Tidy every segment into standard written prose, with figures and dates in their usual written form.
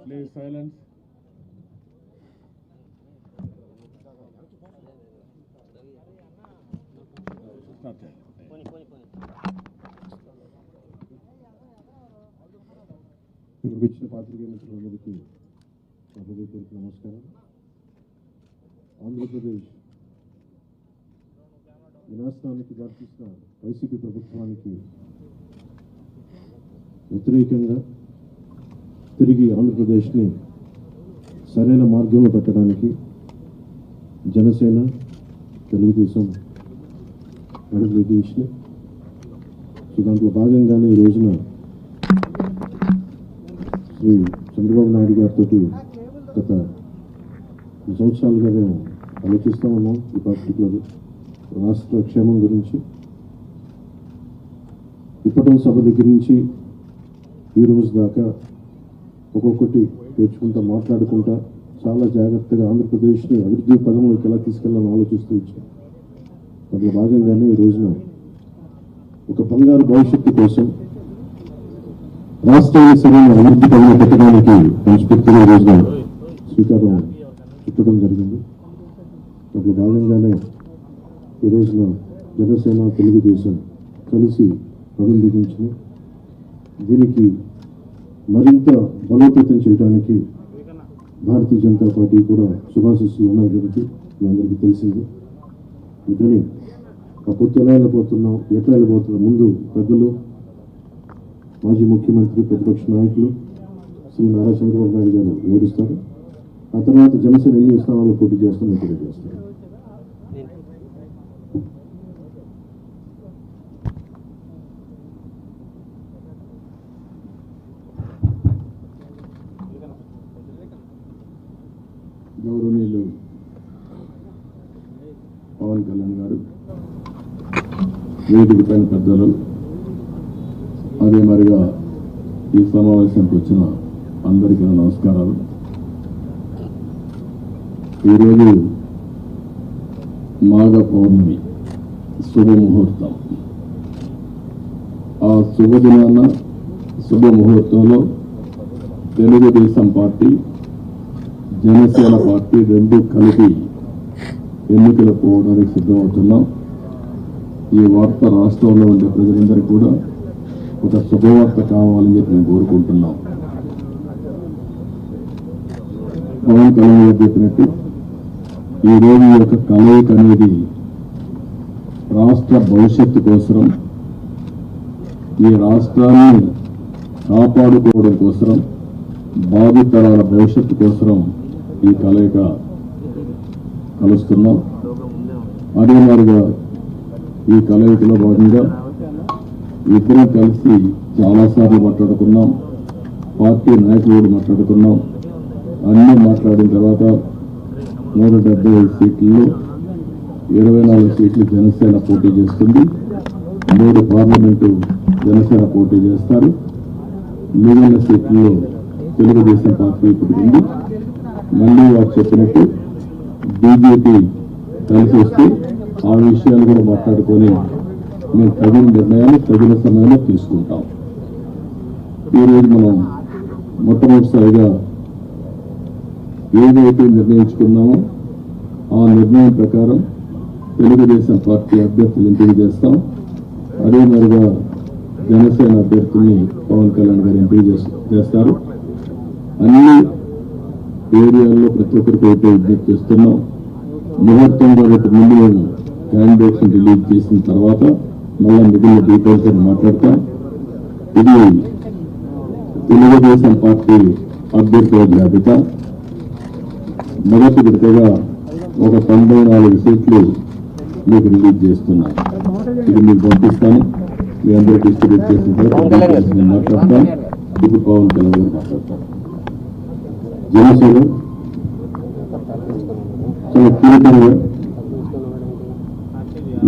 Please silence. ఇచ్చిన పాత్రికేయ మిత్రులందరికీ హృదయపూర్వక నమస్కారం. ఆంధ్రప్రదేశ్ వినాశనానికి దారితీసిన వైసీపీ ప్రభుత్వానికి వ్యతిరేకంగా తిరిగి ఆంధ్రప్రదేశ్ని సరైన మార్గంలో పెట్టడానికి జనసేన, తెలుగుదేశం అడుగులు వేసినాయి. సో దాంట్లో భాగంగానే ఈ రోజున శ్రీ చంద్రబాబు నాయుడు గారితో గత 2 సంవత్సరాలుగా మేము ఆలోచిస్తూ ఉన్నాం ఈ పర్టికులర్ రాష్ట్ర క్షేమం గురించి. ఇప్పటి సభ దగ్గర నుంచి ఈ రోజు దాకా ఒక్కొక్కటి తెచ్చుకుంటా మాట్లాడుకుంటా చాలా జాగ్రత్తగా ఆంధ్రప్రదేశ్ని అభివృద్ధి పదంలోకి ఎలా తీసుకెళ్లాలని ఆలోచిస్తూ వచ్చాం. అందులో భాగంగానే ఈ రోజున ఒక బంగారు భవిష్యత్తు కోసం రాష్ట్రాన్ని సరైన అభివృద్ధి పనులు పెట్టడానికి మనస్ఫూర్తిగా ఈ రోజున శ్రీకారం చుట్టడం జరిగింది. అందులో భాగంగానే ఈ రోజున జనసేన, తెలుగుదేశం కలిసి పనులు దిగించినాయి. దీనికి మరింత బలోపేతం చేయడానికి భారతీయ జనతా పార్టీ కూడా శుభాశిస్సులు ఉన్నాయి కాబట్టి మీ అందరికీ తెలిసింది. అందుకని ఆ పొత్తు ఎట్లా వెళ్ళబోతున్నాం ముందు పెద్దలు, మాజీ ముఖ్యమంత్రి, ప్రతిపక్ష నాయకులు శ్రీ నారా చంద్రబాబు నాయుడు గారు వివరిస్తారు. ఆ తర్వాత జనసేన ఎన్ని స్థానాల్లో పోటీ చేస్తామని తెలియజేస్తారు. గౌరవనీయులు పవన్ కళ్యాణ్ గారు, వేదిక పైన పెద్దలు, అదే మరిగా ఈ సమావేశానికి వచ్చిన అందరికీ నమస్కారాలు. ఈరోజు మాఘ పౌర్ణమి శుభముహూర్తం. ఆ శుభదినాన శుభముహూర్తంలో తెలుగుదేశం పార్టీ, జనసేన పార్టీ రెండు కలిపి ఎన్నికలు పోవడానికి సిద్ధమవుతున్నాం. ఈ వార్త రాష్ట్రంలో ఉండే ప్రజలందరికీ కూడా ఒక శుభవార్త కావాలని చెప్పి మేము కోరుకుంటున్నాం. పవన్ కళ్యాణ్ గారు చెప్పినట్టు ఈ రోజు యొక్క కలయిక అనేది రాష్ట్ర భవిష్యత్తు కోసం, ఈ రాష్ట్రాన్ని కాపాడుకోవడం కోసం, భావితరాల భవిష్యత్తు కోసం ఈ కలయిక కలుస్తున్నాం. అదే మాదిరిగా ఈ కలయికలో భాగంగా ఇద్దరం కలిసి చాలాసార్లు మాట్లాడుకున్నాం. పార్టీ నాయకులు మాట్లాడుకున్నాం. అన్నీ మాట్లాడిన తర్వాత 175 సీట్లలో 24 సీట్లు జనసేన పోటీ చేస్తుంది. 3 పార్లమెంటు జనసేన పోటీ చేస్తారు. మిగిలిన సీట్లలో తెలుగుదేశం పార్టీ ఇప్పుడు ఉంది. మళ్ళీ వారు చెప్పినట్టు బీజేపీ కలిసి వస్తే ఆ విషయాలు కూడా మాట్లాడుకొని మేము తగిన నిర్ణయాలు తగిన సమయంలో తీసుకుంటాం. ఈరోజు మనం మొట్టమొదటిసారిగా ఏదైతే నిర్ణయించుకున్నామో ఆ నిర్ణయం ప్రకారం తెలుగుదేశం పార్టీ అభ్యర్థులు ఎంపిక చేస్తాం. అదే మరిగా జనసేన అభ్యర్థుల్ని పవన్ కళ్యాణ్ గారు ఎంపిక చేస్తారు. అన్ని ఏరియాల్లో ప్రతి ఒక్కరికి అయితే విజ్ఞప్తి చేస్తున్నాం. ముహూర్తంలో రేపు ముందు మేము క్యాండిడేట్స్ రిలీజ్ చేసిన తర్వాత మళ్ళా మిగిలిన డీటెయిల్స్ అని మాట్లాడతాం. ఇది తెలుగుదేశం పార్టీ అభ్యర్థుల జాబితా. మొదటి విడతగా ఒక 94 సీట్లు మీకు రిలీజ్ చేస్తున్నాను. ఇది మీకు పంపిస్తాను. మీ అందరూ డిస్ట్రిబ్యూట్ చేసిన తర్వాత నేను మాట్లాడతాను. ఇప్పుడు పవన్ కళ్యాణ్ గారు మాట్లాడతాను. జనసేన చాలా కీలకంగా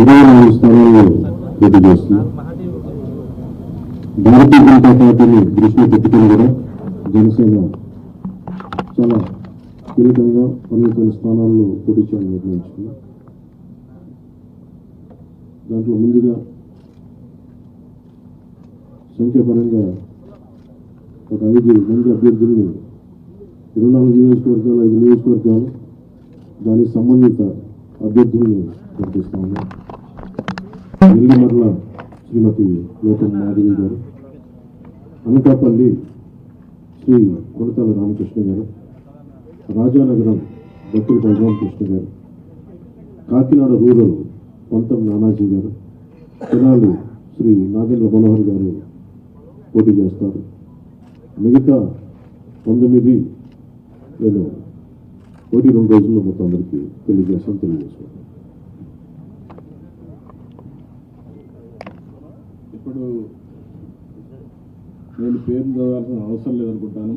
24 స్థానాల్లో పోటీ చేస్తున్నారు. భారతీయ జనతా పార్టీని దృష్టిలో పెట్టుకుని కూడా జనసేన చాలా కీలకంగా 12 స్థానాల్లో పోటీ చేయాలని నిర్ణయించుకున్నాం. దాంట్లో ముందుగా సంఖ్యాపరంగా ఒక 5 మంది అభ్యర్థుల్ని 24 నియోజకవర్గాలు 5 నియోజకవర్గాలు దానికి సంబంధిత అభ్యర్థుల్ని ప్రకటిస్తా ఉన్నాం. నెల్లిమర్ల శ్రీమతి లోకం మాధవి గారు, అనకాపల్లి శ్రీ కొనతాల రామకృష్ణ గారు, రాజానగరం భక్తుల బలరామకృష్ణ గారు, కాకినాడ రూరల్ పంతం నానాజీ గారు, తెనాలి శ్రీ నాగేంద్ర మనోహర్ గారు పోటీ చేస్తారు. మిగతా 19 నేను 1-2 రోజుల్లో మొత్తం అందరికీ తెలియజేసుకుంటాను. ఇప్పుడు నేను పేరు చదవాల్సిన అవసరం లేదనుకుంటాను.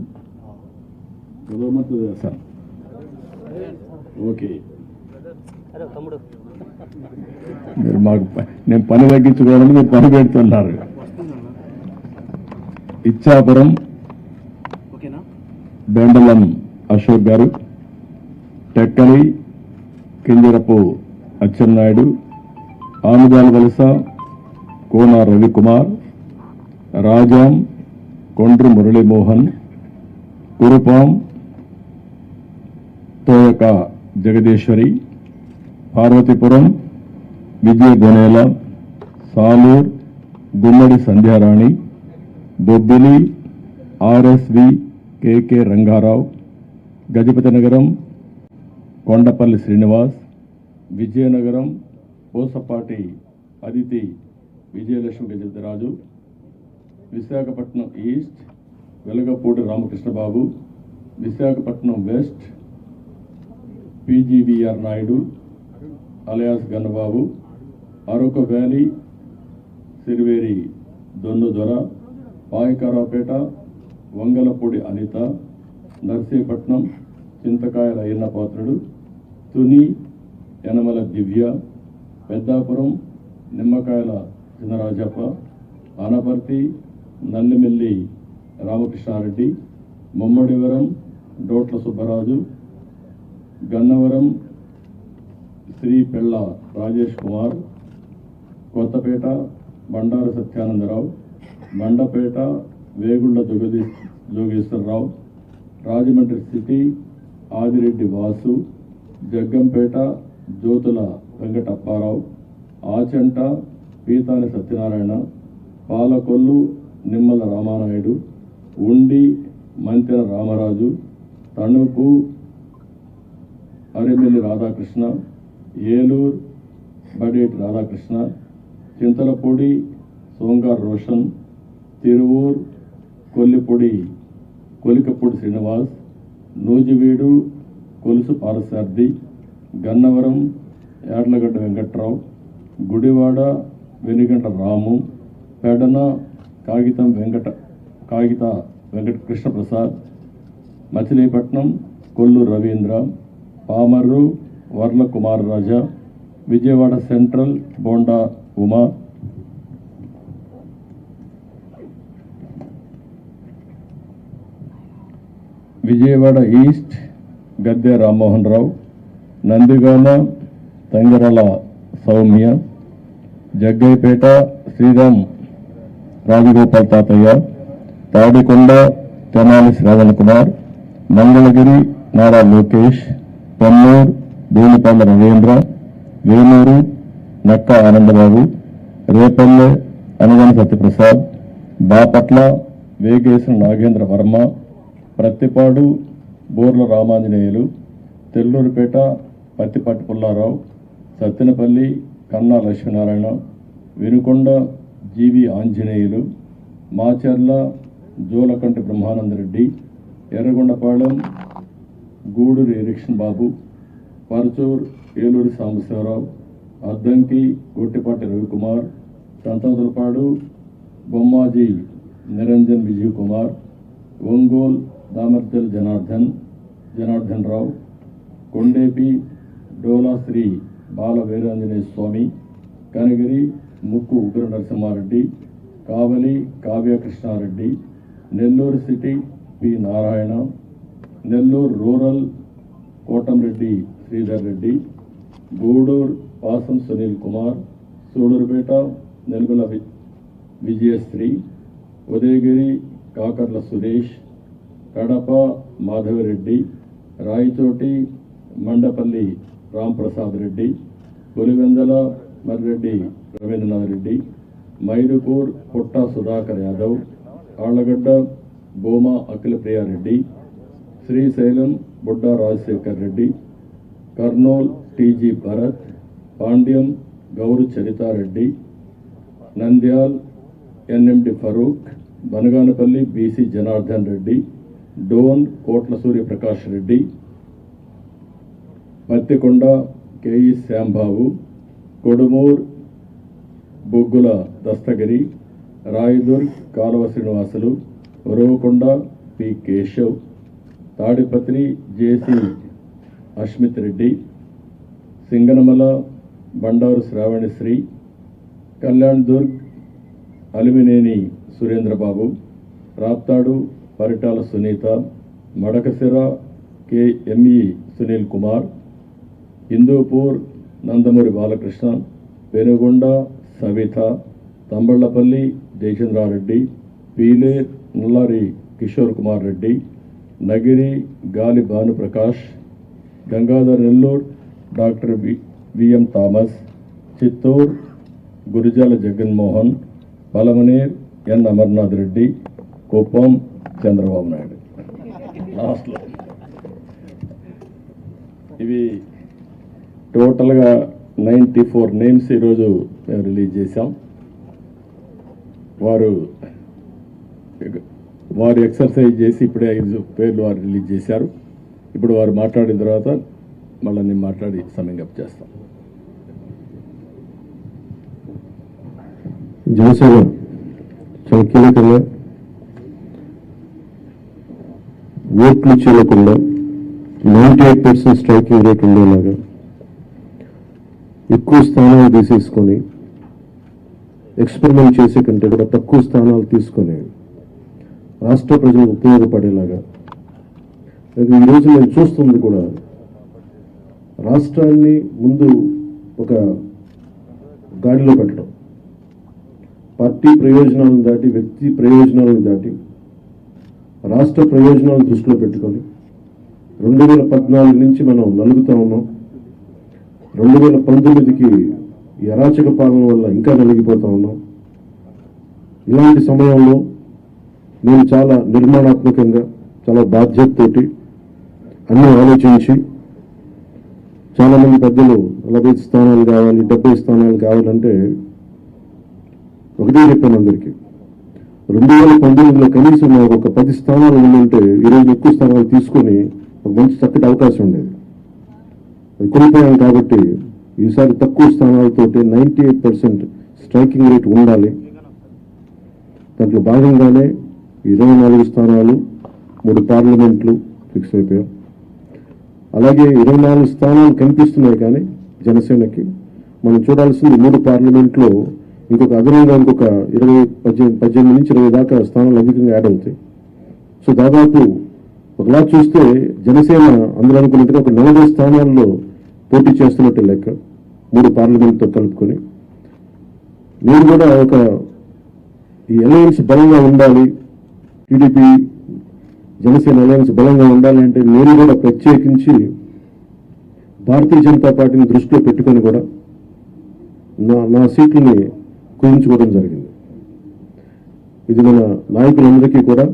చదవమంటే చేస్తాను. ఓకే, మీరు మాకు నేను పని తగ్గించుకోవాలని మీరు పని పెడుతున్నారు. Ichchapuram బెండలం Ashok garu, Tekkali Kinjarapu Atchannaidu, Amadalavalasa Kona Ravikumar, Rajam Kondru Muralimohan, Kurupam Toyaka Jagadeeswari, Parvathipuram Vijaya Gonela, Salur Gummadi Sandhyarani, Bobbili RSV KK Rangarao, Gajapathinagaram Kondapalli Srinivas, Vizianagaram Posapati Aditi Vijayalakshmi Gajapathiraju, Visakhapatnam east Velagapudi Ramakrishnababu, Visakhapatnam west PGVR Naidu alias Gannababu, Araku valley Siriveri Donnudora, Payakaraopeta Vangalapudi Anitha, Narsipatnam Chintakayala Ayyannapatrudu, Tuni Yanamala Divya, Peddapuram Nimmakayala Chinarajappa, Anaparthi నల్లిమెల్లి Ramakrishna Reddy, Mummidivaram డోట్ల Subbaraju, Gannavaram Shri పెళ్ళ రాజేష్ కుమార్, కొత్తపేట బండారు సత్యానందరావు, మండపేట వేగుళ్ల జోగేశ్వరరావు, రాజమండ్రి సిటీ ఆదిరెడ్డి వాసు, జగ్గంపేట జ్యోతుల వెంకటప్పారావు, ఆచంట పీతాని సత్యనారాయణ, పాలకొల్లు నిమ్మల రామానాయుడు, ఉండి మంతెన రామరాజు, తణుకు అరిమెల్లి రాధాకృష్ణ, ఏలూరు బడేటి రాధాకృష్ణ, చింతలపూడి సోంగార్ రోషన్, తిరువూర్ కొలికపూడి శ్రీనివాస్, నూజివీడు కొలుసు పారసార్థి, గన్నవరం యాడ్లగడ్డ వెంకట్రావు, గుడివాడ వెనుగంట రాము, పెడన కాగిత వెంకట కృష్ణప్రసాద్, మచిలీపట్నం కొల్లు రవీంద్ర, పామర్రు వర్ల కుమార్ రాజా, విజయవాడ సెంట్రల్ బోండా ఉమా, విజయవాడ ఈస్ట్ గద్దె రామ్మోహన్ రావు, నందిగామ తంగరల సౌమ్య, జగ్గైపేట శ్రీరామ్ రాజగోపాల్ తాతయ్య, తాడికొండ తెనాలి శ్రావణ్ కుమార్, మంగళగిరి నారా లోకేష్, పొన్నూరు భూమిపల్ల రవీంద్ర, వేలూరు నక్క ఆనందబాబు, రేపల్లె అనగని సత్యప్రసాద్, బాపట్ల వేగేశ్వర నాగేంద్ర వర్మ, ప్రత్తిపాడు బోర్ల Ramanjaneyulu, తెల్లూరుపేట Pattipati Pullarao, Sattenapalli Kanna Lakshminarayana, Vinukonda GV Anjaneyulu, Macherla Julakanti Brahmanandareddy, Yerragondapalem Guduru Erixion Babu, Parchur Eluri Sambasivarao, Addanki Gottipati Ravikumar, Santhanuthalapadu Bommaji Niranjan Vijay Kumar, Ongole Damarcharla Janardhan Rao, Kondapi Dola Sri Bala Veeranjaneya Swamy, Kanigiri Mukku Ugra Narasimhareddy, Kavali Kavya Krishnareddy, Nellore city P Narayana, Nellore rural Kotamreddy Sridhar Reddy, Guduru Pasam Sunil Kumar, Sullurpeta నెల్గుల Vijayasri, Udayagiri Kakarla Suresh, Kadapa Madhavi Reddy, Rayachoti Mandapalli Ramprasad Reddy, Pulivendula Marreddy Rabindranath Reddy, Mydukur Putta Sudhakar Yadav, Allagadda Bhuma Akhilapriyareddy, Srisailam Budda Rajasekhar Reddy, Kurnool TG Bharath, Panyam Gouru Charithareddy, Nandyal NMD Farooq, Banaganapalli BC Janardhan Reddy, Dhone Kotla Suryaprakash Reddy, Pattikonda KE Shyambabu, Kodumur Bogula Dastagiri, Rayadurg Kaluva Srinivasulu, Uravakonda P Keshav, Tadipatri JC Ashmith Reddy, Singanamala Bandaru Sravanisri, Kalyandurg Alimineni Surendrababu, Raptadu Paritala Sunitha, Madakasira KME Sunil Kumar, Hindupur Nandamuri Balakrishna, Penukonda Savitha, Thamballapalle Jayachandrareddy, Pileru Nallari Kishore Kumar Reddy, Nagari Gali Bhanuprakash, Gangadhar Nellore doctor VM Thomas, Chittoor Gurajala Jaganmohan, Palamaner N Amarnath Reddy, Kuppam Chandrababu Naidu. లాస్ట్లో ఇవి టోటల్గా 94 నేమ్స్ ఈరోజు మేము రిలీజ్ చేశాం. వారు ఎక్సర్సైజ్ చేసి ఇప్పుడే 5 పేర్లు వారు రిలీజ్ చేశారు. ఇప్పుడు వారు మాట్లాడిన తర్వాత మళ్ళీ నేను మాట్లాడి సమ్మింగ్ చేస్తాం. జనసేన చాలా కీలకంగా ఓట్లు చేయకుండా 98% స్ట్రైకింగ్ రేట్ ఉండేలాగా ఎక్కువ స్థానాలు తీసేసుకొని ఎక్స్పెరిమెంట్ చేసే కంటే కూడా తక్కువ స్థానాలు తీసుకొని రాష్ట్ర ప్రజలకు ఉపయోగపడేలాగా ఈరోజు నేను చూస్తుంది కూడా రాష్ట్రాన్ని ముందు ఒక గాడిలో పెట్టడం, పార్టీ ప్రయోజనాలను దాటి వ్యక్తి ప్రయోజనాలను దాటి రాష్ట్ర ప్రయోజనాలను దృష్టిలో పెట్టుకొని 2014 నుంచి మనం నలుగుతా ఉన్నాం. 2019కి ఈ అరాచక పాలన వల్ల ఇంకా నలిగిపోతా ఉన్నాం. ఇలాంటి సమయంలో నేను చాలా నిర్మాణాత్మకంగా చాలా బాధ్యతతోటి అన్నీ ఆలోచించి చాలామంది పెద్దలు 40 స్థానాలు కావాలి 70 స్థానాలు కావాలంటే ఒకటే చెప్పాను అందరికీ, 2019లో కనీసం నాకు ఒక 10 స్థానాలు ఉందంటే ఈరోజు ఎక్కువ స్థానాలు తీసుకొని ఒక మంచి చక్కటి అవకాశం ఉండేది. అది కోల్పోయాం కాబట్టి ఈసారి తక్కువ స్థానాలతోటి 98% స్ట్రైకింగ్ రేట్ ఉండాలి. దాంట్లో భాగంగానే 24 స్థానాలు 3 పార్లమెంట్లు ఫిక్స్ అయిపోయాం. అలాగే 24 స్థానాలు కనిపిస్తున్నాయి, కానీ జనసేనకి మనం చూడాల్సింది 3 పార్లమెంట్లో ఇంకొక అదనంగా ఇంకొక 18 నుంచి 20 దాకా స్థానాలు అధికంగా యాడ్ అవుతాయి. సో దాదాపు ఒకలా చూస్తే జనసేన అందరూ అనుకున్నట్టుగా ఒక 40 స్థానాల్లో పోటీ చేస్తున్నట్టు లెక్క 3 పార్లమెంట్తో కలుపుకొని. నేను కూడా ఈ అలయన్స్ బలంగా ఉండాలి, టీడీపీ జనసేన అలయన్స్ బలంగా ఉండాలి అంటే నేను కూడా ప్రత్యేకించి భారతీయ జనతా పార్టీని దృష్టిలో పెట్టుకొని కూడా నా సీట్లని కుదించుకోవడం జరిగింది. ఇది మన నాయకులందరికీ కూడా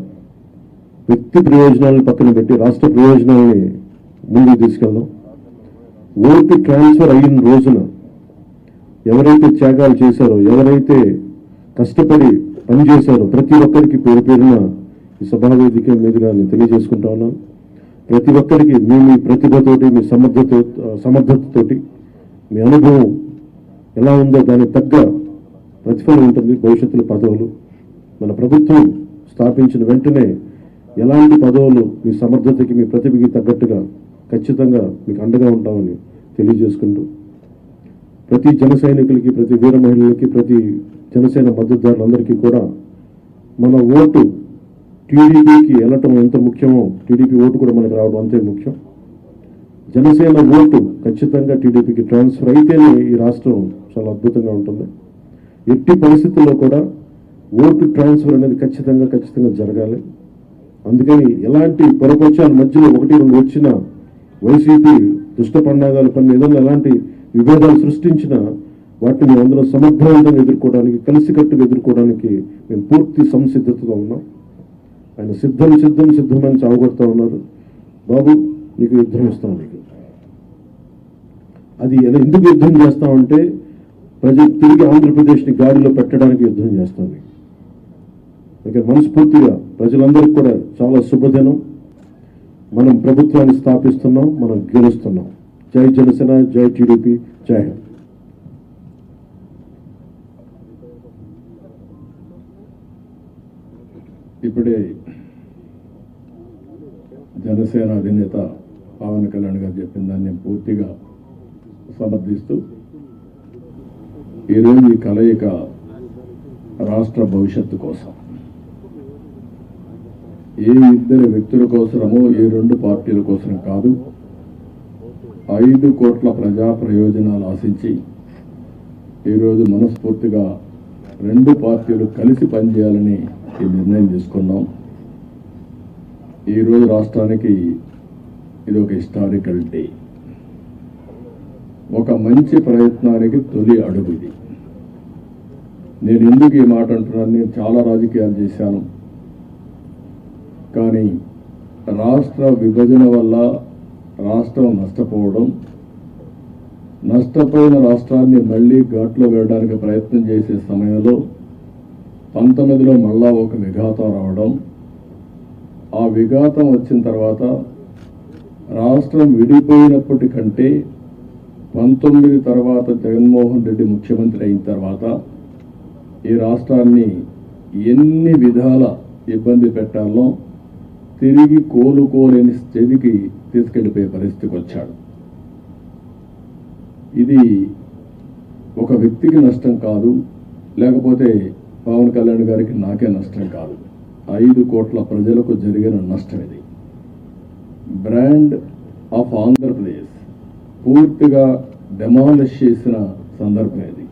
వ్యక్తి ప్రయోజనాలను పక్కన పెట్టి రాష్ట్ర ప్రయోజనాలని ముందుకు తీసుకెళ్దాం. ఓటు ట్రాన్స్ఫర్ అయిన రోజున ఎవరైతే త్యాగాలు చేశారో, ఎవరైతే కష్టపడి పనిచేశారో ప్రతి ఒక్కరికి పేరు పేరున ఈ సభావేదిక మీదుగా నేను తెలియజేసుకుంటా ఉన్నాను. ప్రతి ఒక్కరికి మీ ప్రతిభతోటి, మీ సమర్థతతోటి, మీ అనుభవం ఎలా ఉందో దానికి తగ్గ ప్రతిఫలం ఉంటుంది. భవిష్యత్తులో పదవులు మన ప్రభుత్వం స్థాపించిన వెంటనే ఎలాంటి పదవులు మీ సమర్థతకి, మీ ప్రతిభకి తగ్గట్టుగా ఖచ్చితంగా మీకు అండగా ఉంటామని తెలియజేసుకుంటూ ప్రతి జన సైనికులకి, ప్రతి వీర మహిళలకి, ప్రతి జనసేన మద్దతుదారులందరికీ కూడా మన ఓటు టీడీపీకి వెళ్ళటం ఎంత ముఖ్యమో టీడీపీ ఓటు కూడా మనకు రావడం అంతే ముఖ్యం. జనసేన ఓటు ఖచ్చితంగా టీడీపీకి ట్రాన్స్ఫర్ అయితేనే ఈ రాష్ట్రం చాలా అద్భుతంగా ఉంటుంది. ఎట్టి పరిస్థితుల్లో కూడా ఓటు ట్రాన్స్ఫర్ అనేది ఖచ్చితంగా జరగాలి. అందుకని ఎలాంటి పొరపక్షాల మధ్యలో 1-2 వచ్చిన వైసీపీ దుష్ట పండాగాలు పని ఏదైనా ఎలాంటి విభేదాలు సృష్టించినా వాటిని మేము అందరం సమర్థవంతంగా ఎదుర్కోవడానికి, కలిసికట్టుగా ఎదుర్కోవడానికి మేము పూర్తి సంసిద్ధతతో ఉన్నాం. ఆయన సిద్ధమని చావగొడతా ఉన్నారు. బాబు నీకు యుద్ధం ఇస్తాం, నీకు అది ఎందుకు యుద్ధం చేస్తామంటే ప్రజలు తిరిగి ఆంధ్రప్రదేశ్ని గాడిలో పెట్టడానికి యుద్ధం చేస్తాం. దగ్గర మనస్ఫూర్తిగా ప్రజలందరికీ కూడా చాలా శుభదినం. మనం ప్రభుత్వాన్ని స్థాపిస్తున్నాం, మనం గెలుస్తున్నాం. జై జనసేన, జై టీడీపీ, జై హింద్. ఇప్పుడే జనసేన అధినేత పవన్ కళ్యాణ్ గారు చెప్పిన దాన్ని నేను పూర్తిగా సమర్థిస్తూ, ఈరోజు ఈ కలయిక రాష్ట్ర భవిష్యత్తు కోసం, ఏ ఇద్దరు వ్యక్తుల కోసమో, ఏ 2 పార్టీల కోసం కాదు, 5 కోట్ల ప్రజా ప్రయోజనాలు ఆశించి ఈరోజు మనస్ఫూర్తిగా 2 పార్టీలు కలిసి పనిచేయాలని ఈ నిర్ణయం తీసుకున్నాం. ఈరోజు రాష్ట్రానికి ఇది ఒక హిస్టారికల్ డే, ఒక మంచి ప్రయత్నానికి తొలి అడుగు ఇది. నేను ఎందుకు ఈ మాట అంటున్నాను, నేను చాలా రాజకీయాలు చేశాను, కానీ రాష్ట్ర విభజన వల్ల రాష్ట్రం నష్టపోయిన రాష్ట్రాన్ని మళ్ళీ ఘాట్లో వేయడానికి ప్రయత్నం చేసే సమయంలో 19లో మళ్ళా ఒక విఘాతం రావడం, ఆ విఘాతం వచ్చిన తర్వాత రాష్ట్రం విడిపోయినప్పటికంటే 19 తర్వాత జగన్మోహన్ రెడ్డి ముఖ్యమంత్రి అయిన తర్వాత ఈ రాష్ట్రాన్ని ఎన్ని విధాల ఇబ్బంది పెట్టాలో తిరిగి కోలుకోలేని స్థితికి తీసుకెళ్లిపోయే పరిస్థితికి వచ్చాడు. ఇది ఒక వ్యక్తికి నష్టం కాదు, లేకపోతే పవన్ కళ్యాణ్ గారికి నాకే నష్టం కాదు, 5 కోట్ల ప్రజలకు జరిగిన నష్టం. ఇది బ్రాండ్ ఆఫ్ ఆంధ్రప్రదేశ్ పూర్తిగా డెమాలిష్ చేసిన సందర్భం ఇది.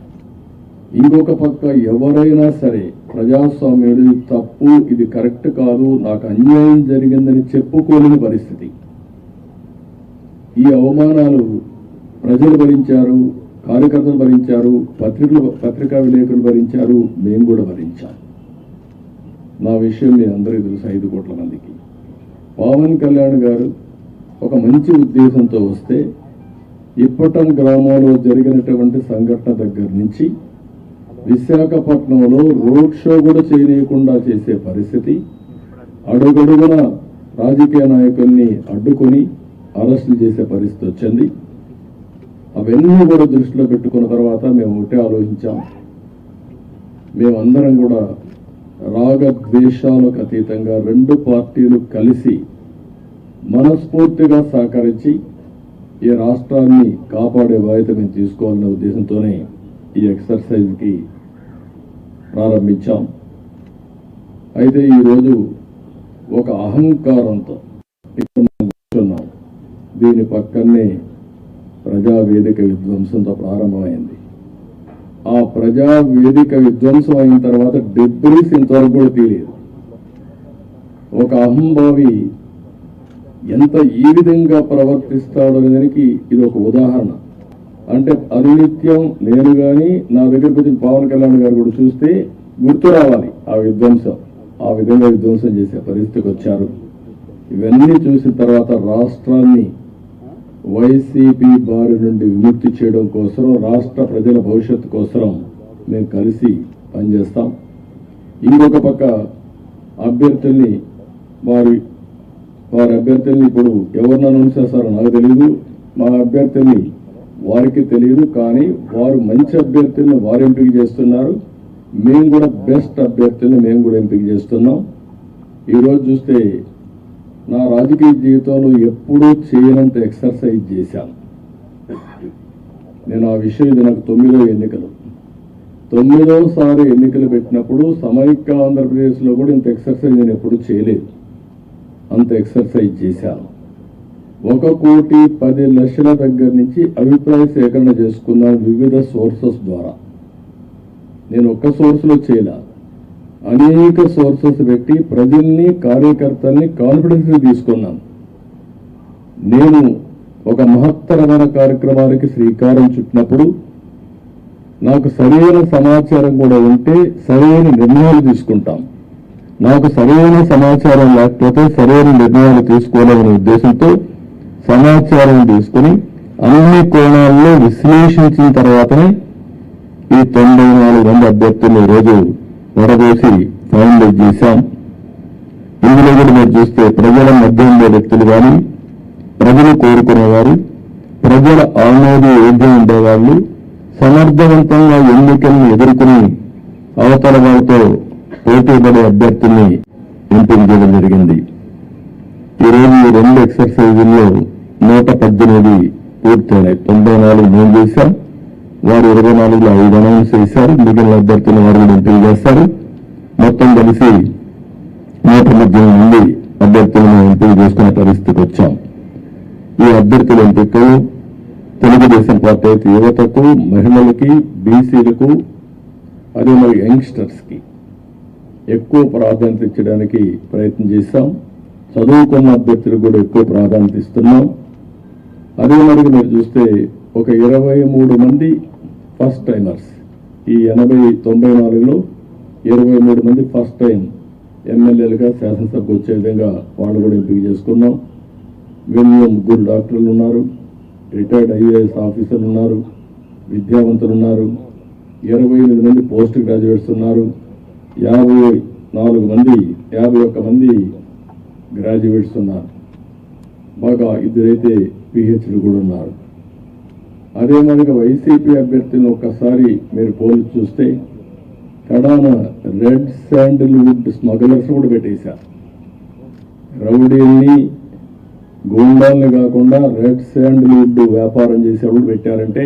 ఇంకొక పక్క ఎవరైనా సరే ప్రజాస్వామ్యుడు తప్పు, ఇది కరెక్ట్ కాదు, నాకు అన్యాయం జరిగిందని చెప్పుకోలేని పరిస్థితి. ఈ అవమానాలు ప్రజలు భరించారు, కార్యకర్తలు భరించారు, పత్రికా విలేకరులు భరించారు, మేము కూడా భరించాం. నా విషయం మీ అందరికీ తెలుసు, 5 కోట్ల మందికి. పవన్ కళ్యాణ్ గారు ఒక మంచి ఉద్దేశంతో వస్తే ఇప్పటం గ్రామంలో జరిగినటువంటి సంఘటన దగ్గర నుంచి విశాఖపట్నంలో రోడ్ షో కూడా చేయనీయకుండా చేసే పరిస్థితి, అడుగడుగున రాజకీయ నాయకుల్ని అడ్డుకొని అరెస్టులు చేసే పరిస్థితి వచ్చింది. అవన్నీ కూడా దృష్టిలో పెట్టుకున్న తర్వాత మేము ఒకటే ఆలోచించాం, మేమందరం కూడా రాగద్వేషాలకు అతీతంగా 2 పార్టీలు కలిసి మనస్ఫూర్తిగా సహకరించి ఈ రాష్ట్రాన్ని కాపాడే బాధ్యత మేము తీసుకోవాలనే ఉద్దేశంతోనే ఈ ఎక్సర్సైజ్కి ప్రారంభించాం. అయితే ఈరోజు ఒక అహంకారంతో ఇక్కడ మనం కూర్చున్నాం. దీని పక్కనే ప్రజావేదిక విధ్వంసంతో ప్రారంభమైంది. ఆ ప్రజావేదిక విధ్వంసం అయిన తర్వాత డెబ్రీస్ ఇంతవరకు కూడా తెలియదు. ఒక అహంభావి ఎంత ఈ విధంగా ప్రవర్తిస్తాడో అనేదానికి ఇది ఒక ఉదాహరణ. అంటే అనునిత్యం నేను కానీ నా దగ్గరకు వచ్చిన పవన్ కళ్యాణ్ గారు కూడా చూస్తే గుర్తు రావాలి ఆ విధ్వంసం, ఆ విధంగా విధ్వంసం చేసే పరిస్థితికి వచ్చారు. ఇవన్నీ చూసిన తర్వాత రాష్ట్రాన్ని వైసీపీ బారి నుండి విముక్తి చేయడం కోసం, రాష్ట్ర ప్రజల భవిష్యత్తు కోసం మేము కలిసి పనిచేస్తాం. ఇంకొక పక్క అభ్యర్థుల్ని వారి అభ్యర్థుల్ని ఇప్పుడు ఎవరిని అనౌన్స్ చేస్తారో నాకు తెలియదు, మా అభ్యర్థుల్ని వారికి తెలియదు, కానీ వారు మంచి అభ్యర్థులను వారు ఎంపిక చేస్తున్నారు. మేము కూడా బెస్ట్ అభ్యర్థుల్ని మేము కూడా ఎంపిక చేస్తున్నాం. ఈరోజు చూస్తే నా రాజకీయ జీవితంలో ఎప్పుడూ చేయనంత ఎక్సర్సైజ్ చేశాను. నేను ఆ విషయం ఇది నాకు 9వ ఎన్నికలు 9వసారి ఎన్నికలు పెట్టినప్పుడు సమైక్య ఆంధ్రప్రదేశ్లో కూడా ఇంత ఎక్సర్సైజ్ నేను ఎప్పుడు చేయలేదు. అంత ఎక్సర్సైజ్ చేశాను. 1,10,00,000 దగ్గర నుంచి అభిప్రాయ సేకరణ చేసుకున్నాను వివిధ సోర్సెస్ ద్వారా. నేను ఒక్క సోర్స్లో చేయలే, అనేక సోర్సెస్ పెట్టి ప్రజల్ని కార్యకర్తల్ని కాన్ఫిడెన్స్ తీసుకున్నాను. నేను ఒక మహత్తరమైన కార్యక్రమానికి శ్రీకారం చుట్టినప్పుడు నాకు సరైన సమాచారం కూడా ఉంటే సరైన నిర్ణయాలు తీసుకుంటాం. నాకు సరైన సమాచారం లేకపోతే సరైన నిర్ణయాలు తీసుకోవాలనే ఉద్దేశంతో సమాచారం తీసుకుని అన్ని కోణాల్లో విశ్లేషించిన తర్వాతనే ఈ 94 మంది అభ్యర్థులు ఈరోజు వడవేసి ఫైనలైజ్ చేశాం. ఇందులో కూడా మీరు చూస్తే ప్రజల మధ్య ఉండే వ్యక్తులు కానీ, ప్రజలు కోరుకునేవారు, ప్రజల ఆమోదయోగ్యం ఉండేవాళ్ళు, సమర్థవంతంగా ఎన్నికలను ఎదుర్కొని అవతల వారితో పోటీపడే అభ్యర్థుల్ని ఎంపిక చేయడం జరిగింది. ఈరోజు ఈ 2 ఎక్సర్సైజుల్లో 118 పూర్తయినాయి. 94 మేము చేశాం, వారు 24లో 5 అనౌన్స్ చేశారు. మిగిలిన అభ్యర్థులను వారు కూడా ఎంపిక చేస్తారు. మొత్తం కలిసి 118 మంది అభ్యర్థులను ఎంపిక చేసుకునే పరిస్థితికి వచ్చాం. ఈ అభ్యర్థుల ఎంపికలు తెలుగుదేశం పార్టీ అయితే యువతకు, మహిళలకి, బీసీలకు, అదే మరి యంగ్స్టర్స్కి ఎక్కువ ప్రాధాన్యత ఇచ్చడానికి ప్రయత్నం చేశాం. చదువుకున్న అభ్యర్థులకు కూడా ఎక్కువ ప్రాధాన్యత ఇస్తున్నాం. అదే మరి మీరు చూస్తే ఒక 23 మంది ఫస్ట్ టైమర్స్, ఈ 94లో 23 మంది ఫస్ట్ టైం ఎమ్మెల్యేలుగా శాసనసభకు వచ్చే విధంగా వాళ్ళు కూడా ఎంపిక చేసుకున్నాం. వీళ్ళు 3 డాక్టర్లు ఉన్నారు, రిటైర్డ్ IAS ఆఫీసర్లు ఉన్నారు, విద్యావంతులు ఉన్నారు, 28 మంది పోస్ట్ గ్రాడ్యుయేట్స్ ఉన్నారు, 51 మంది గ్రాడ్యుయేట్స్ ఉన్నారు. బాగా 2 PhD కూడా ఉన్నారు. అదే మనకి వైసీపీ అభ్యర్థులను ఒక్కసారి మీరు పోల్చి చూస్తే కడాన రెడ్ శాండిల్వుడ్ స్మగ్లర్స్ కూడా పెట్టేశారు. రౌడీల్ని, గూండాల్ని కాకుండా రెడ్ శాండిల్వుడ్ వ్యాపారం చేసేవాళ్ళు పెట్టారంటే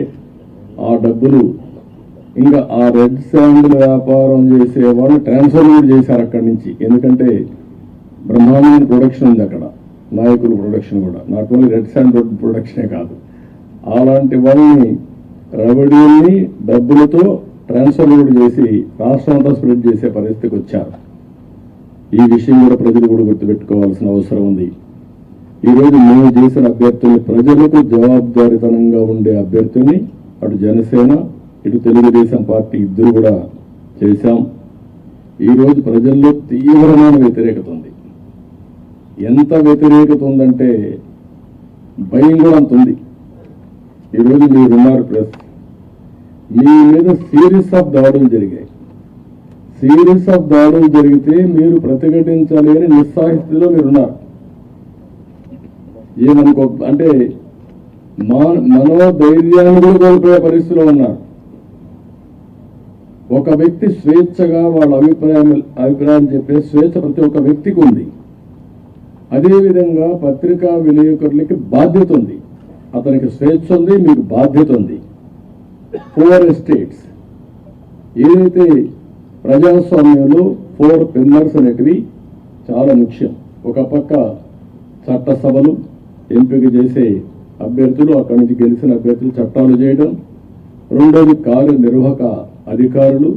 ఆ డబ్బులు ఇంకా ఆ రెడ్ శాండిల్ వ్యాపారం చేసేవాళ్ళు ట్రాన్స్ఫర్ కూడా చేశారు అక్కడి నుంచి. ఎందుకంటే బ్రహ్మాండమైన ప్రొడక్షన్ ఉంది అక్కడ, నాయకుల ప్రొడక్షన్ కూడా, నాట్ ఓన్లీ రెడ్ శాండిల్వుడ్ ప్రొడక్షనే కాదు. అలాంటి వాళ్ళని రౌడీల్ని డబ్బులతో ట్రాన్స్ఫర్ కూడా చేసి రాష్ట్రం అంతా స్ప్రెడ్ చేసే పరిస్థితికి వచ్చారు. ఈ విషయం కూడా ప్రజలు కూడా గుర్తుపెట్టుకోవాల్సిన అవసరం ఉంది. ఈరోజు మేము చేసిన అభ్యర్థుల్ని, ప్రజలకు జవాబుదారీతనంగా ఉండే అభ్యర్థుల్ని అటు జనసేన ఇటు తెలుగుదేశం పార్టీ ఇద్దరు కూడా చేశాం. ఈరోజు ప్రజల్లో తీవ్రమైన వ్యతిరేకత ఉంది. ఎంత వ్యతిరేకత ఉందంటే భయం కూడా అంత ఉంది. ఈరోజు మీరున్నారు ప్రెస్, మీ మీద సిరీస్ ఆఫ్ దాడులు జరిగాయి. సిరీస్ ఆఫ్ దాడులు జరిగితే మీరు ప్రతిఘటించాలి అని నిస్సాహితిలో మీరున్నారు. ఏమనుకో అంటే మనోధైర్యాన్ని కూడా కోల్పోయే పరిస్థితిలో ఉన్నారు. ఒక వ్యక్తి స్వేచ్ఛగా వాళ్ళ అభిప్రాయం చెప్పే స్వేచ్ఛ ప్రతి ఒక్క వ్యక్తికి ఉంది. అదేవిధంగా పత్రికా విలేకరులకి బాధ్యత ఉంది. అతనికి స్వేచ్ఛ ఉంది, మీకు బాధ్యత ఉంది. 4 ఎస్టేట్స్ ఏదైతే ప్రజాస్వామ్యంలో 4 పిల్లర్స్ అనేటివి చాలా ముఖ్యం. ఒక పక్క చట్టసభలు, ఎంపిక చేసే అభ్యర్థులు, అక్కడి నుంచి గెలిచిన అభ్యర్థులు చట్టాలు చేయడం. రెండోది కార్యనిర్వాహక అధికారులు,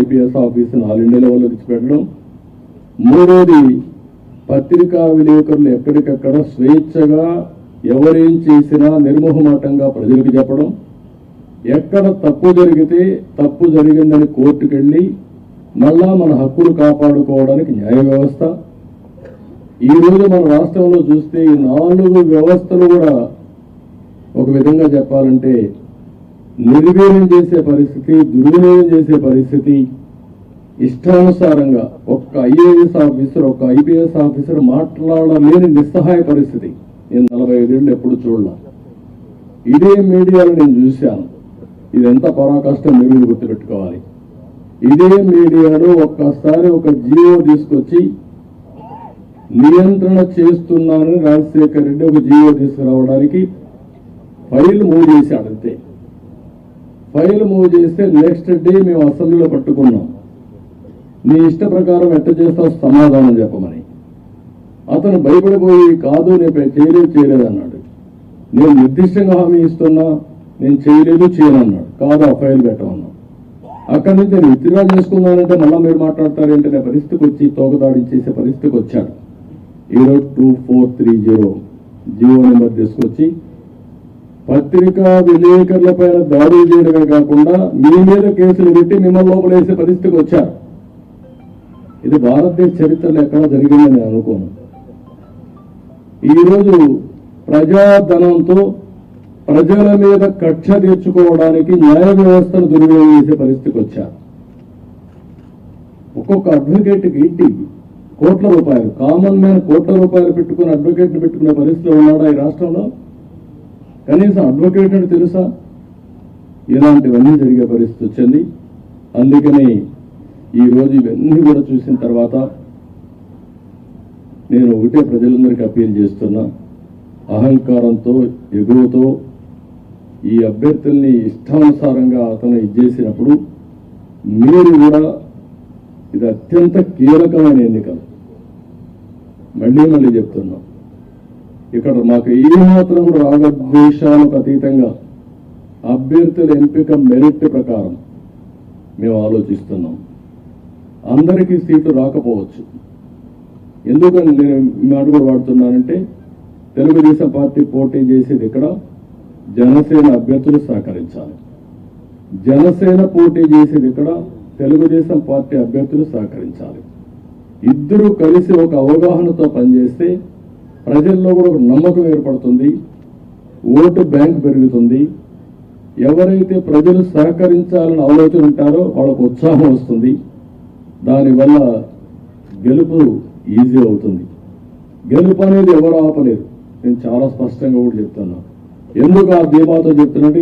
IPS ఆఫీసును ఆల్ ఇండియా లెవెల్లో తెచ్చిపెట్టడం. మూడోది పత్రికా విలేకరులు ఎక్కడికక్కడ స్వేచ్ఛగా ఎవరేం చేసినా నిర్మోహమాటంగా ప్రజలకు చెప్పడం. ఎక్కడ తప్పు జరిగితే తప్పు జరిగిందని కోర్టుకెళ్ళి మళ్ళా మన హక్కులు కాపాడుకోవడానికి న్యాయ వ్యవస్థ. ఈరోజు మన రాష్ట్రంలో చూస్తే ఈ 4 వ్యవస్థలు కూడా ఒక విధంగా చెప్పాలంటే నిర్వీర్యం చేసే పరిస్థితి, దుర్వినియోగం చేసే పరిస్థితి. ఇష్టానుసారంగా ఒక్క IAS ఆఫీసర్, ఒక్క IPS ఆఫీసర్ మాట్లాడలేని నిస్సహాయ పరిస్థితి నేను 45 ఏళ్ళు ఎప్పుడు చూడలే. ఇదే మీడియాలో నేను చూశాను. ఇది ఎంత పరాకష్టం మీరు గుర్తుపెట్టుకోవాలి. ఇదే మీడియాలో ఒక్కసారి ఒక జీవో తీసుకొచ్చి నియంత్రణ చేస్తున్నానని రాజశేఖర్ రెడ్డి ఒక జీవో తీసుకురావడానికి ఫైల్ మూవ్ చేశాడు అంతే. ఫైల్ మూవ్ చేస్తే నెక్స్ట్ డే మేము అసెంబ్లీలో పట్టుకున్నాం. నీ ఇష్ట ప్రకారం ఎట్ట చేస్తావు సమాధానం చెప్పమని. అతను భయపడిపోయి కాదు నేను చేయలేదు అన్నాడు. నేను నిర్దిష్టంగా హామీ ఇస్తున్నా, నేను చేయనన్నాడు. కాదు ఆ ఫైల్ పెట్టమన్నాడు. అక్కడి నుంచి నేను విత్డ్రా చేసుకున్నానంటే మళ్ళీ మీరు మాట్లాడతారేంటే నేను పరిస్థితికి వచ్చి తోకదాడి చేసే పరిస్థితికి వచ్చాడు. ఈరోజు 2430 జీవో నెంబర్ తీసుకొచ్చి పత్రికా విలేకరుల పైన దాడులు చేయడమే కాకుండా మీ మీద కేసులు పెట్టి మిమ్మల్ని లోపలేసే పరిస్థితికి వచ్చారు. ఇది భారతదేశ చరిత్రలో ఎక్కడ జరిగిందని నేను అనుకోను. ఈరోజు ప్రజాధనంతో ప్రజల మీద కక్ష తీర్చుకోవడానికి న్యాయ వ్యవస్థను దుర్వినియోగం చేసే పరిస్థితికి వచ్చారు. ఒక్కొక్క అడ్వకేట్కి ఇంటి కోట్ల రూపాయలు, కామన్ మ్యాన్ కోట్ల రూపాయలు పెట్టుకుని అడ్వకేట్ని పెట్టుకునే పరిస్థితిలో ఉన్నాడా ఈ రాష్ట్రంలో? కనీసం అడ్వకేట్ అని తెలుసా? ఇలాంటివన్నీ జరిగే పరిస్థితి వచ్చింది. అందుకని ఈరోజు ఇవన్నీ కూడా చూసిన తర్వాత నేను ఒకటే ప్రజలందరికీ అప్పీల్ చేస్తున్నా, అహంకారంతో ఎగురుతో ఈ అభ్యర్థుల్ని ఇష్టానుసారంగా అతను ఇచ్చేసినప్పుడు మీరు కూడా ఇది అత్యంత కీలకమైన ఎన్నికలు. మళ్ళీ చెప్తున్నాం, ఇక్కడ మాకు ఏమాత్రం కూడా రాగద్వేషాలకు అతీతంగా అభ్యర్థుల ఎంపిక మెరిట్ ప్రకారం మేము ఆలోచిస్తున్నాం. అందరికీ సీట్లు రాకపోవచ్చు. ఎందుకని నేను మాట కూడా వాడుతున్నానంటే, తెలుగుదేశం పార్టీ పోటీ చేసేది ఇక్కడ జనసేన అభ్యర్థులు సహకరించాలి. జనసేన పోటీ చేసేది ఇక్కడ తెలుగుదేశం పార్టీ అభ్యర్థులు సహకరించాలి. ఇద్దరూ కలిసి ఒక అవగాహనతో పనిచేస్తే ప్రజల్లో కూడా ఒక నమ్మకం ఏర్పడుతుంది, ఓటు బ్యాంక్ పెరుగుతుంది. ఎవరైతే ప్రజలు సహకరించాలని ఆలోచన ఉంటారో వాళ్ళకు ఉత్సాహం వస్తుంది. దానివల్ల గెలుపు ఈజీ అవుతుంది. గెలుపు అనేది ఎవరు ఆపలేరు. నేను చాలా స్పష్టంగా కూడా చెప్తున్నా. ఎందుకు ఆ ధీమాతో చెప్తున్నట్టు,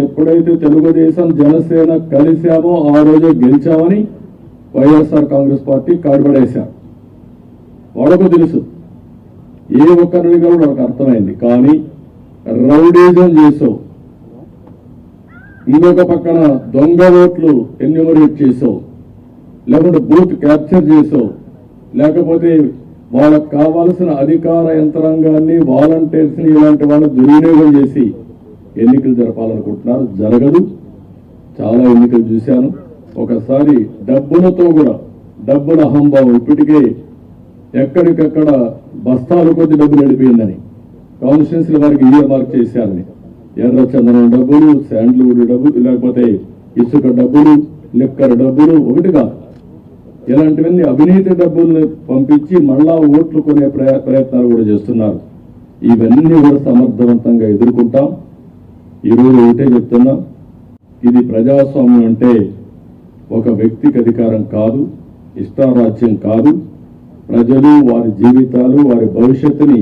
ఎప్పుడైతే తెలుగుదేశం జనసేన కలిశామో ఆ రోజే గెలిచామని వైఎస్ఆర్ కాంగ్రెస్ పార్టీ కాడిపడేశారు. వాళ్ళకు తెలుసు, ఏ ఒక్కరిని కూడా వాళ్ళకి అర్థమైంది. కానీ రౌడీజం చేసావు, ఇంకొక పక్కన దొంగ ఓట్లు ఎన్యూమరేట్ చేసావు, లేకుంటే బూత్ క్యాప్చర్ చేసావు, లేకపోతే వాళ్ళకు కావాల్సిన అధికార యంత్రాంగాన్ని వాలంటీర్స్ని ఇలాంటి వాళ్ళని దుర్వినియోగం చేసి ఎన్నికలు జరపాలనుకుంటున్నారు. జరగదు. చాలా ఎన్నికలు చూశాను. ఒకసారి డబ్బులతో కూడా, డబ్బుల అహంభావం ఇప్పటికే ఎక్కడికక్కడ బస్తాల కొద్ది డబ్బులు నడిపోయిందని కాన్స్టిట్యూన్సీల వారికి మార్క్ చేశారని, ఎర్ర చందనం డబ్బులు, శాండ్ల్వుడ్ డబ్బులు, లేకపోతే ఇసుక డబ్బులు, లిక్కర్ డబ్బులు, ఒకటిగా ఇలాంటివన్నీ అవినీతి డబ్బుల్ని పంపించి మళ్ళా ఓట్లు కొనే ప్రయత్నాలు కూడా చేస్తున్నారు. ఇవన్నీ కూడా సమర్థవంతంగా ఎదుర్కొంటాం. ఈరోజు ఒకటే చెప్తున్నా, ఇది ప్రజాస్వామ్యం అంటే ఒక వ్యక్తికి అధికారం కాదు, ఇష్టారాజ్యం కాదు. ప్రజలు వారి జీవితాలు, వారి భవిష్యత్తుని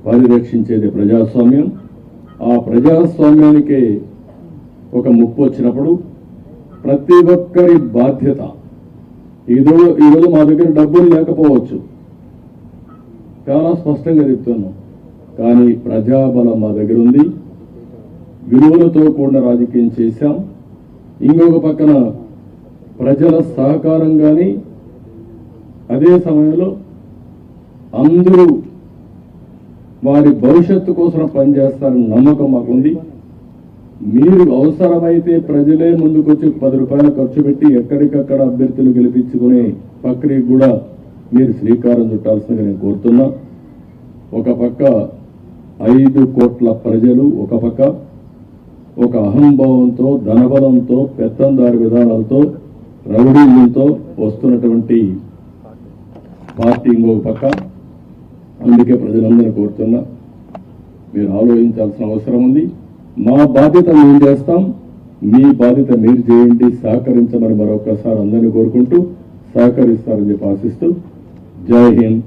పరిరక్షించేది ప్రజాస్వామ్యం. ఆ ప్రజాస్వామ్యానికి ఒక ముప్పు వచ్చినప్పుడు ప్రతి ఒక్కరి బాధ్యత. ఈరోజు మా దగ్గర డబ్బులు లేకపోవచ్చు, చాలా స్పష్టంగా చెప్తున్నాం. కానీ ప్రజాబలం మా దగ్గర ఉంది. విలువలతో కూడిన రాజకీయం చేశాం. ఇంకొక పక్కన ప్రజల సహకారం కానీ, అదే సమయంలో అందరూ వారి భవిష్యత్తు కోసం పనిచేస్తారని నమ్మకం మాకుంది. మీరు అవసరమైతే ప్రజలే ముందుకొచ్చి 10 రూపాయలు ఖర్చు పెట్టి ఎక్కడికక్కడ అభ్యర్థులు గెలిపించుకునే ప్రక్రియ కూడా మీరు శ్రీకారం చుట్టాల్సిందిగా నేను కోరుతున్నా. ఒక పక్క 5 కోట్ల ప్రజలు, ఒక పక్క ఒక అహంభావంతో, ధనబలంతో, పెత్తందారి విధానాలతో, రౌడీలతో వస్తున్నటువంటి పార్టీ ఇంకొక పక్క. అందుకే ప్రజలందరినీ కోరుతున్నా, మీరు ఆలోచించాల్సిన అవసరం ఉంది. మా బాధ్యత మేము చేస్తాం, మీ బాధ్యత మీరు చేయండి, సహకరించమని మరొకసారి అందరినీ కోరుకుంటూ సహకరిస్తారని చెప్పి ఆశిస్తూ, జై హింద్,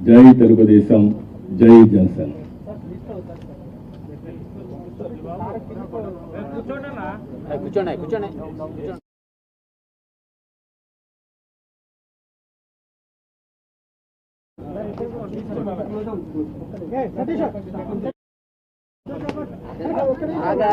జై తెలుగుదేశం, జై జనసేన. కూర్చోండి. ఆగా